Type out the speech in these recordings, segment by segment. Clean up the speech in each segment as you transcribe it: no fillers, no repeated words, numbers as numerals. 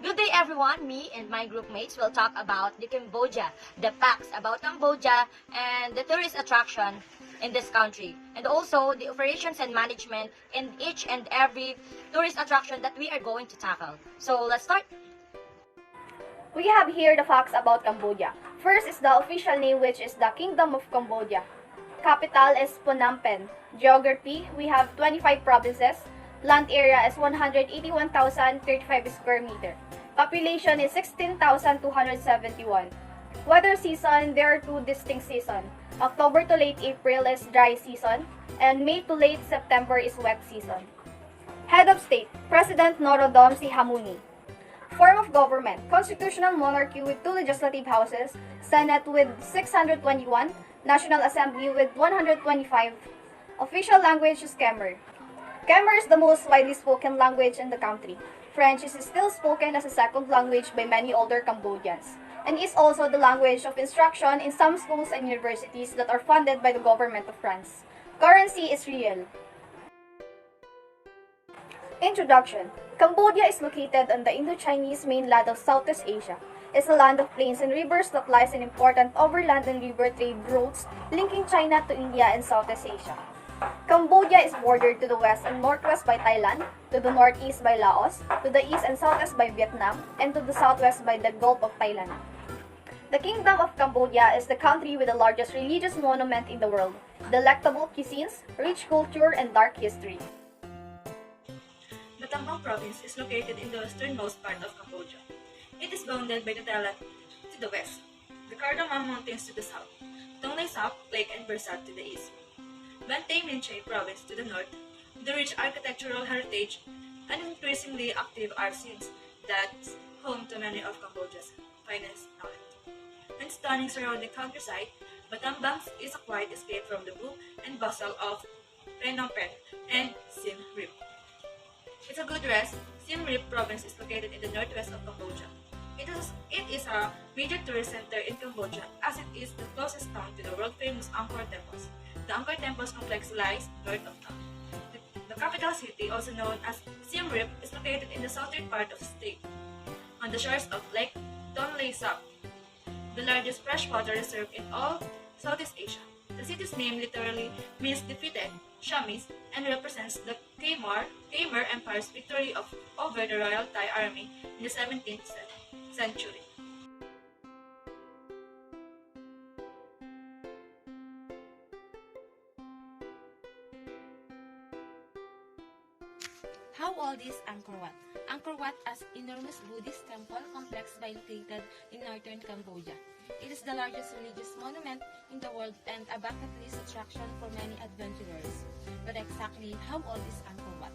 Good day everyone, me and my group mates will talk about the Cambodia, the facts about Cambodia and the tourist attraction in this country, and also the operations and management in each and every tourist attraction that we are going to tackle. So let's start. We have here the facts about Cambodia. First is the official name, which is the Kingdom of Cambodia. Capital is Phnom Penh. Geography, we have 25 provinces. Land area is 181,035 square meter. Population is 16,271. Weather season, there are two distinct seasons. October to late April is dry season, and May to late September is wet season. Head of State, President Norodom Sihamuni. Form of government, constitutional monarchy with two legislative houses, Senate with 621, National Assembly with 125. Official language is Khmer. Khmer is the most widely spoken language in the country. French is still spoken as a second language by many older Cambodians, and is also the language of instruction in some schools and universities that are funded by the government of France. Currency is riel. Introduction. Cambodia is located on the Indo-Chinese mainland of Southeast Asia. It's a land of plains and rivers that lies in important overland and river trade routes linking China to India and Southeast Asia. Cambodia is bordered to the west and northwest by Thailand, to the northeast by Laos, to the east and southwest by Vietnam, and to the southwest by the Gulf of Thailand. The Kingdom of Cambodia is the country with the largest religious monument in the world, delectable cuisines, rich culture, and dark history. The Tambang province is located in the westernmost part of Cambodia. It is bounded by the Dalat to the west, the Cardamom Mountains to the south, Tonle Sap Lake and Bersat to the east, Banteay Meanchey province to the north, the rich architectural heritage and increasingly active art scenes that's home to many of Cambodia's finest talent. And stunning surrounding countryside, Battambang is a quiet escape from the boom and bustle of Phnom Penh and Siem Reap. It's a good rest. Siem Reap province is located in the northwest of Cambodia. It is a major tourist center in Cambodia as it is the closest town to the world-famous Angkor Temples. The Angkor Temples complex lies north of town. The capital city, also known as Siem Reap, is located in the southern part of the state, on the shores of Lake Tonle Sap, the largest freshwater reserve in all Southeast Asia. The city's name literally means defeated, Shamis, and represents the Khmer Empire's victory over the Royal Thai army in the 17th century. How old is Angkor Wat? Angkor Wat is an enormous Buddhist temple complex located in northern Cambodia. It is the largest religious monument in the world and a bucket list attraction for many adventurers. But exactly how old is Angkor Wat?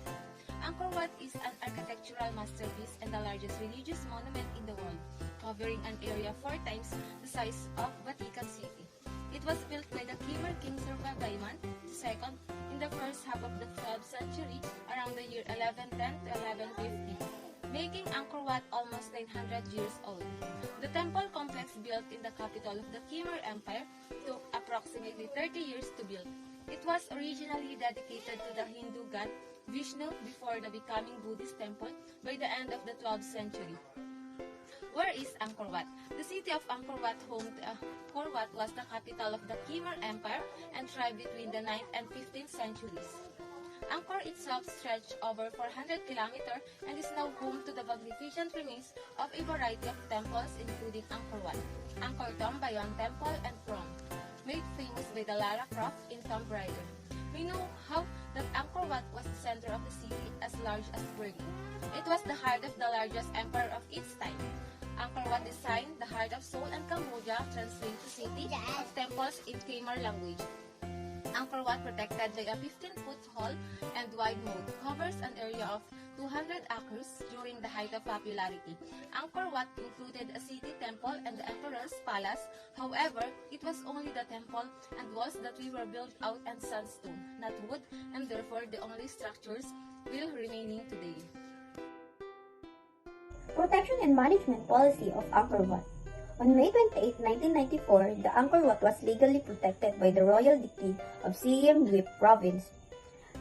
Angkor Wat is an architectural masterpiece and the largest religious monument in the world, covering an area 4 times the size of Vatican City. It was built by the Khmer King Survivaiman II in the first half of the 12th century, around the year 1110 to 1150, making Angkor Wat almost 900 years old. The temple complex built in the capital of the Khmer Empire took approximately 30 years to build. It was originally dedicated to the Hindu god Vishnu before the becoming Buddhist temple by the end of the 12th century. Where is Angkor Wat? The city of Angkor Wat, home to Angkor Wat, was the capital of the Khmer Empire and thrived between the 9th and 15th centuries. Angkor itself stretched over 400 kilometers and is now home to the magnificent remains of a variety of temples including Angkor Wat, Angkor Thom Bayon Temple, and Prom, made famous by the Lara Croft in Tomb Raider. We know how that Angkor Wat was the center of the city as large as Berlin. It was the heart of the largest empire of its time. Angkor Wat designed the heart of Seoul and Cambodia, translated to city of temples in Khmer language. Angkor Wat, protected by a 15-foot tall and wide moat, covers an area of 200 acres during the height of popularity. Angkor Wat included a city temple and the emperor's palace. However, it was only the temple and walls that were built out in sandstone, not wood, and therefore the only structures still remaining today. Protection and Management Policy of Angkor Wat. On May 28, 1994, the Angkor Wat was legally protected by the Royal Decree of Siem Reap Province.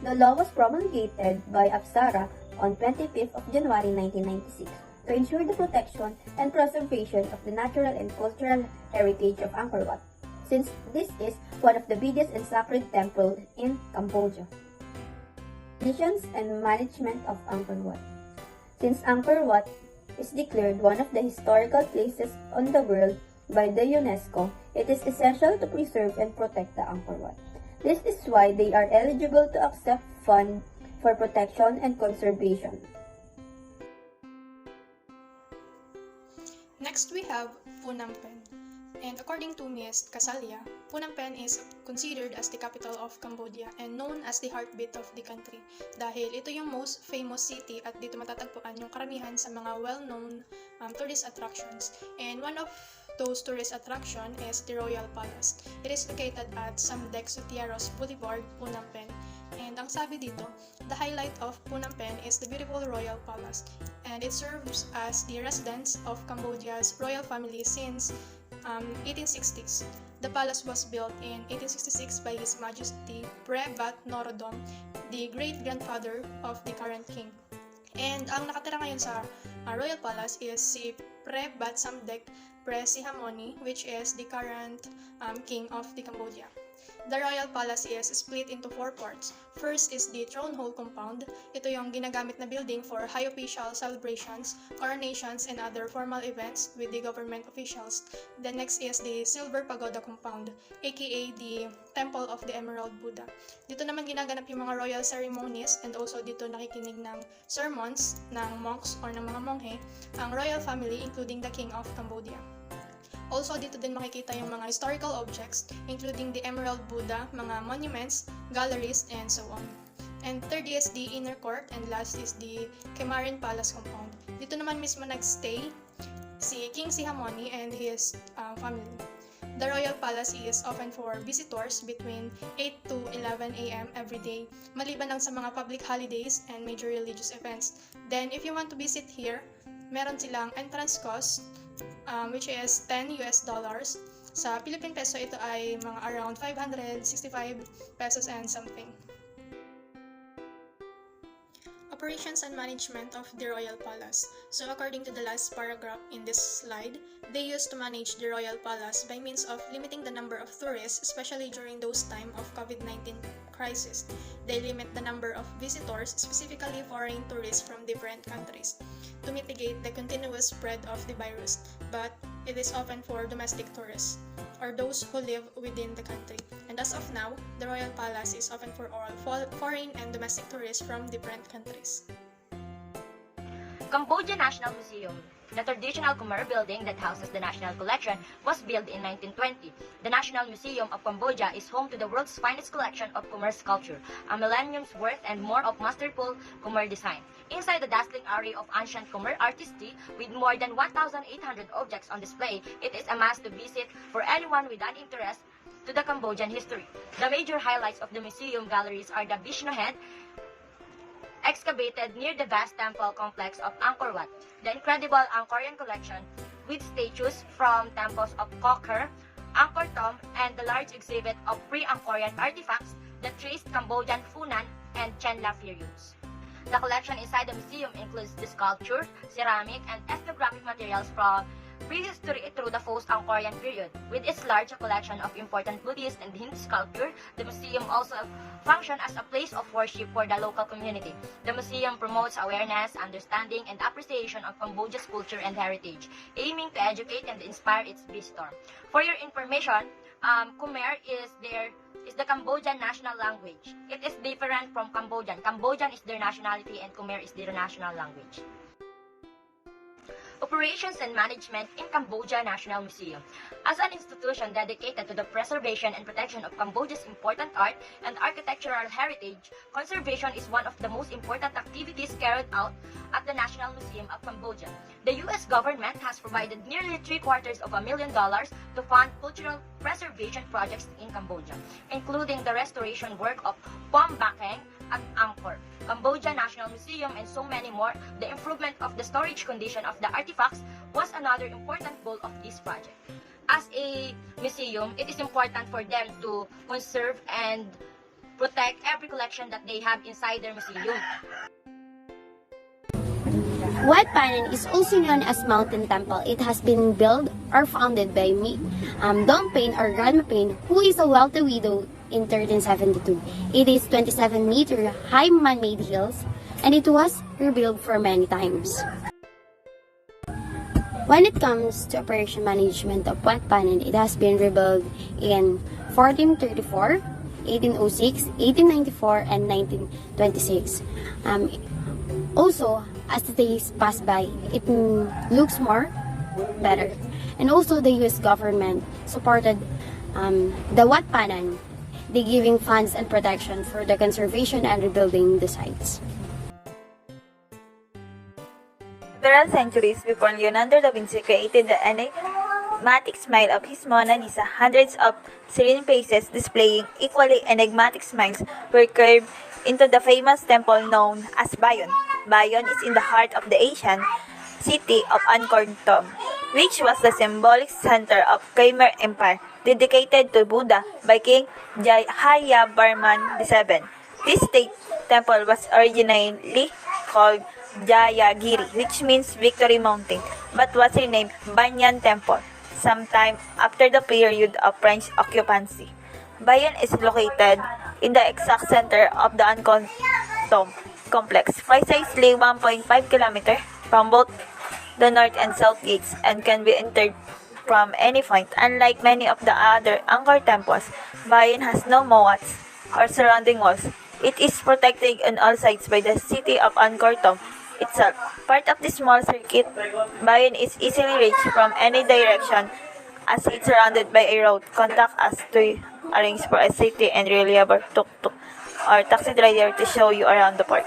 The law was promulgated by Apsara on 25th of January 1996. to ensure the protection and preservation of the natural and cultural heritage of Angkor Wat, since this is one of the biggest and sacred temples in Cambodia. Operations and management of Angkor Wat. Since Angkor Wat is declared one of the historical places on the world by the UNESCO, it is essential to preserve and protect the Angkor Wat. This is why they are eligible to accept funds for protection and conservation. Next, we have Phnom Penh. And according to Ms. Kasalia, Phnom Penh is considered as the capital of Cambodia and known as the heartbeat of the country dahil ito yung most famous city at dito matatagpuan yung karamihan sa mga well-known tourist attractions. And one of those tourist attraction is the Royal Palace. It is located at Samdech Sutieros Boulevard, Phnom Penh. And ang sabi dito, the highlight of Phnom Penh is the beautiful Royal Palace, and it serves as the residence of Cambodia's royal family since 1860s. The palace was built in 1866 by His Majesty Pre Bat Norodom, the great-grandfather of the current king. And ang nakatira ngayon sa Royal Palace is si Pre Bat Samdech Pre Sihamoni, which is the current king of the Cambodia. The Royal Palace is split into 4 parts. First is the Throne Hall Compound. Ito yung ginagamit na building for high official celebrations, coronations, and other formal events with the government officials. The next is the Silver Pagoda Compound, aka the Temple of the Emerald Buddha. Dito naman ginaganap yung mga royal ceremonies, and also dito nakikinig ng sermons ng monks or ng mga monghe, ang royal family including the King of Cambodia. Also, dito din makikita yung mga historical objects, including the Emerald Buddha, mga monuments, galleries, and so on. And third is the inner court, and last is the Kemarin Palace compound. Dito naman mismo nagstay si King Sihamoni and his family. The Royal Palace is open for visitors between 8 to 11 a.m. every day, maliban lang sa mga public holidays and major religious events. Then, if you want to visit here, meron silang entrance cost, which is $10. Sa Philippine peso, ito ay mga around 565 pesos and something. Operations and management of the Royal Palace. So according to the last paragraph in this slide, they used to manage the Royal Palace by means of limiting the number of tourists, especially during those time of COVID-19 crisis. They limit the number of visitors, specifically foreign tourists from different countries, to mitigate the continuous spread of the virus, but it is often for domestic tourists or those who live within the country. And as of now, the Royal Palace is open for all foreign and domestic tourists from different countries. Cambodia National Museum. The traditional Khmer building that houses the national collection was built in 1920. The National Museum of Cambodia is home to the world's finest collection of Khmer sculpture, a millennium's worth and more of masterful Khmer design. Inside the dazzling array of ancient Khmer artistry, with more than 1,800 objects on display, it is a must to visit for anyone with an interest to the Cambodian history. The major highlights of the museum galleries are the Vishnu head, excavated near the vast temple complex of Angkor Wat, the incredible Angkorian collection with statues from temples of Kokher, Angkor Thom, and the large exhibit of pre-Angkorian artifacts that traced Cambodian Funan and Chenla periods. The collection inside the museum includes the sculpture, ceramic, and ethnographic materials from prehistory through the post-Angkorian period. With its large collection of important Buddhist and Hindu sculpture, the museum also functions as a place of worship for the local community. The museum promotes awareness, understanding, and appreciation of Cambodia's culture and heritage, aiming to educate and inspire its visitor. For your information, Khmer is the Cambodian national language. It is different from Cambodian. Cambodian is their nationality and Khmer is their national language. Operations and Management in Cambodia National Museum. As an institution dedicated to the preservation and protection of Cambodia's important art and architectural heritage, conservation is one of the most important activities carried out at the National Museum of Cambodia. The U.S. government has provided nearly $750,000 to fund cultural preservation projects in Cambodia, including the restoration work of Pom Bakeng at Angkor, Cambodia National Museum, and so many more. The improvement of the storage condition of the artifacts was another important goal of this project. As a museum, it is important for them to conserve and protect every collection that they have inside their museum. Wat Panan is also known as Mountain Temple. It has been built or founded by Dom Paine or Grandma Paine, who is a wealthy widow in 1372. It is 27-meter high man-made hills, and it was rebuilt for many times. When it comes to operation management of Wat Panan, it has been rebuilt in 1434, 1806, 1894, and 1926. Also, as the days pass by, it looks more better. And also, the U.S. government supported the Wat Panan, they giving funds and protection for the conservation and rebuilding the sites. Several centuries before Leonardo da Vinci created the enigmatic smile of his Mona Lisa, hundreds of serene faces displaying equally enigmatic smiles were carved into the famous temple known as Bayon. Bayon is in the heart of the ancient city of Angkor Thom, which was the symbolic center of Khmer Empire, dedicated to Buddha by King Jayavarman VII. This state temple was originally called Jayagiri, which means Victory Mountain, but was renamed Banyan Temple sometime after the period of French occupancy. Bayon is located in the exact center of the Angkor Thom complex, precisely 1.5 km from both the north and south gates, and can be entered from any point. Unlike many of the other Angkor temples, Bayon has no moats or surrounding walls. It is protected on all sides by the city of Angkor Thom itself. Part of the small circuit, Bayon is easily reached from any direction as it's surrounded by a road. Contact us to arrange for a safety and reliable tuk-tuk or taxi driver to show you around the park.